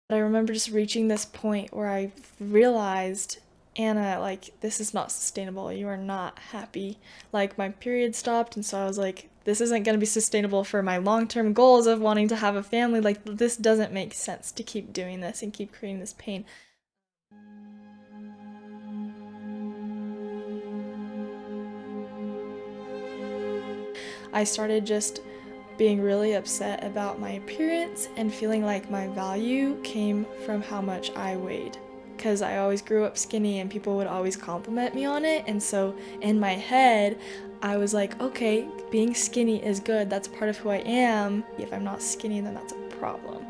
But I remember just reaching this point where I realized, Anna, like, this is not sustainable. You are not happy. Like, my period stopped, and so I was like, this isn't going to be sustainable for my long-term goals of wanting to have a family. Like, this doesn't make sense to keep doing this and keep creating this pain. I started just being really upset about my appearance and feeling like my value came from how much I weighed. Because I always grew up skinny and people would always compliment me on it. And so in my head, I was like, okay, being skinny is good. That's part of who I am. If I'm not skinny, then that's a problem.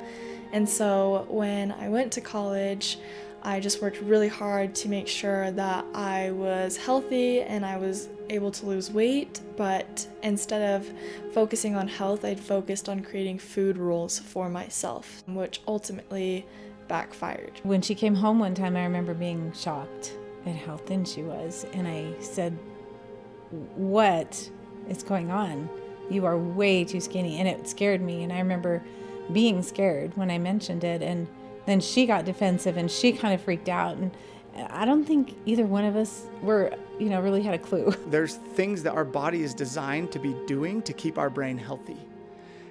And so when I went to college, I just worked really hard to make sure that I was healthy and I was able to lose weight, but instead of focusing on health, I'd focused on creating food rules for myself, which ultimately backfired. When she came home one time, I remember being shocked at how thin she was, and I said, "What is going on? You are way too skinny," and it scared me, and I remember being scared when I mentioned it, and then she got defensive and she kind of freaked out, and I don't think either one of us really had a clue. There's things that our body is designed to be doing to keep our brain healthy.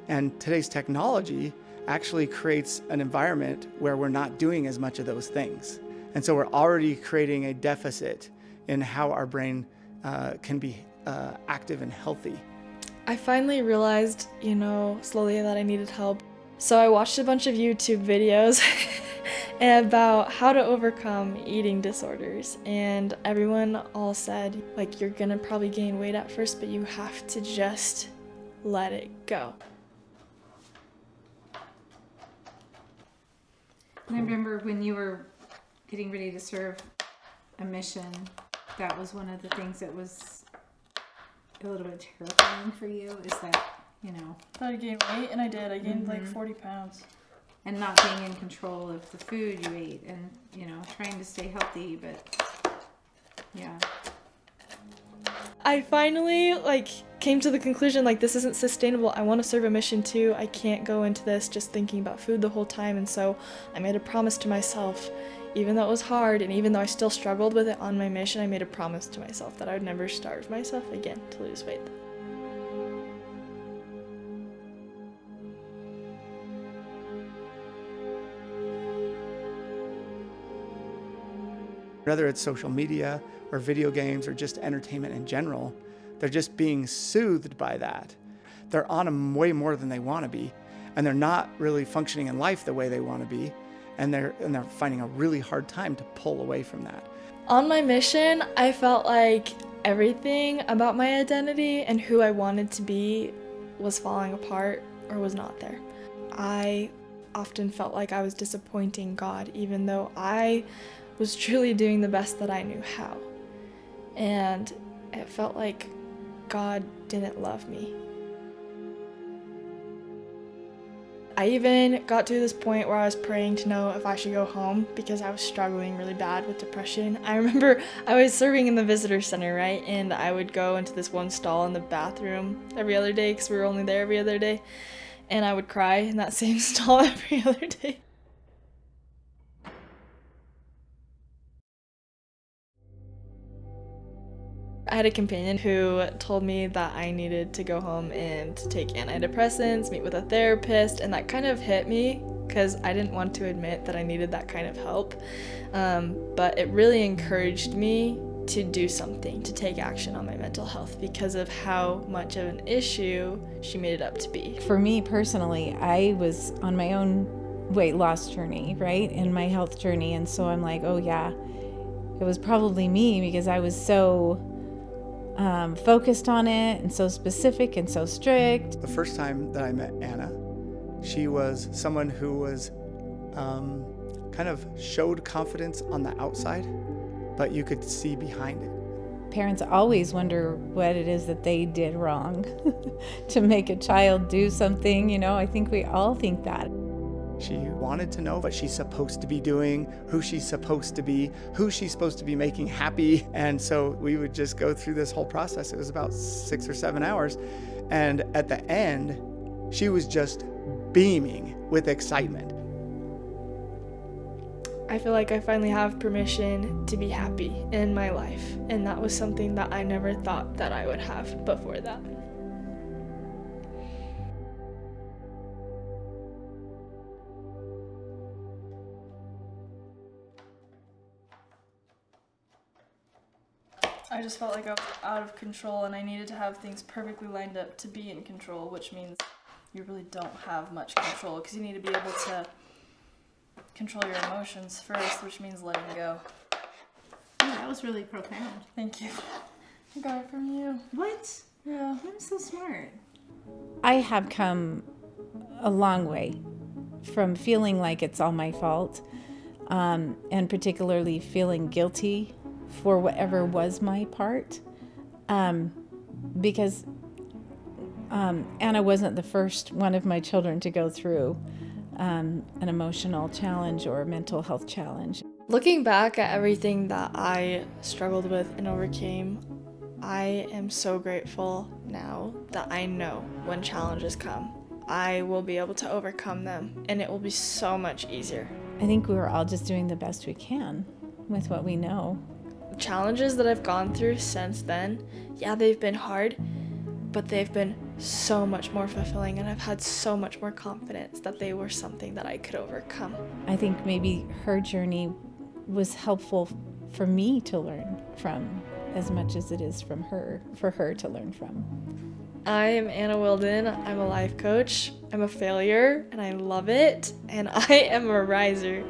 And today's technology actually creates an environment where we're not doing as much of those things. And so we're already creating a deficit in how our brain can be active and healthy. I finally realized, slowly that I needed help. So I watched a bunch of YouTube videos about how to overcome eating disorders, and everyone all said, like, you're gonna probably gain weight at first, but you have to just let it go. And I remember when you were getting ready to serve a mission, that was one of the things that was a little bit terrifying for you, is that, I gained weight, and I did. I gained like 40 pounds. and not being in control of the food you ate, and, trying to stay healthy, but yeah. I finally came to the conclusion this isn't sustainable. I want to serve a mission too. I can't go into this just thinking about food the whole time, and so I made a promise to myself. Even though it was hard and even though I still struggled with it on my mission, I made a promise to myself that I would never starve myself again to lose weight. Whether it's social media or video games or just entertainment in general, they're just being soothed by that. They're on them way more than they want to be, and they're not really functioning in life the way they want to be, and they're finding a really hard time to pull away from that. On my mission, I felt like everything about my identity and who I wanted to be was falling apart or was not there. I often felt like I was disappointing God, even though I was truly doing the best that I knew how. And it felt like God didn't love me. I even got to this point where I was praying to know if I should go home because I was struggling really bad with depression. I remember I was serving in the visitor center, right? And I would go into this one stall in the bathroom every other day because we were only there every other day. And I would cry in that same stall every other day. I had a companion who told me that I needed to go home and take antidepressants, meet with a therapist, and that kind of hit me because I didn't want to admit that I needed that kind of help. But it really encouraged me to do something, to take action on my mental health because of how much of an issue she made it up to be. For me personally, I was on my own weight loss journey, right? And my health journey. And so I'm like, oh yeah, it was probably me because I was so focused on it and so specific and so strict. The first time that I met Anna, she was someone who was kind of showed confidence on the outside, but you could see behind it. Parents always wonder what it is that they did wrong to make a child do something, I think we all think that. She wanted to know what she's supposed to be doing, who she's supposed to be, who she's supposed to be making happy. And so we would just go through this whole process. It was about 6 or 7 hours. And at the end, she was just beaming with excitement. I feel like I finally have permission to be happy in my life, and that was something that I never thought that I would have before that. I just felt like I was out of control and I needed to have things perfectly lined up to be in control, which means you really don't have much control because you need to be able to control your emotions first, which means letting go. Oh, that was really profound. Thank you. I got it from you. What? Yeah. I'm so smart. I have come a long way from feeling like it's all my fault, and particularly feeling guilty for whatever was my part, because Anna wasn't the first one of my children to go through an emotional challenge or a mental health challenge. Looking back at everything that I struggled with and overcame, I am so grateful now that I know when challenges come, I will be able to overcome them, and it will be so much easier. I think we were all just doing the best we can with what we know. Challenges that I've gone through since then, yeah, they've been hard, but they've been so much more fulfilling, and I've had so much more confidence that they were something that I could overcome. I think maybe her journey was helpful for me to learn from as much as it is from her, for her to learn from. I am Anna Wilden. I'm a life coach. I'm a failure, and I love it, and I am a riser.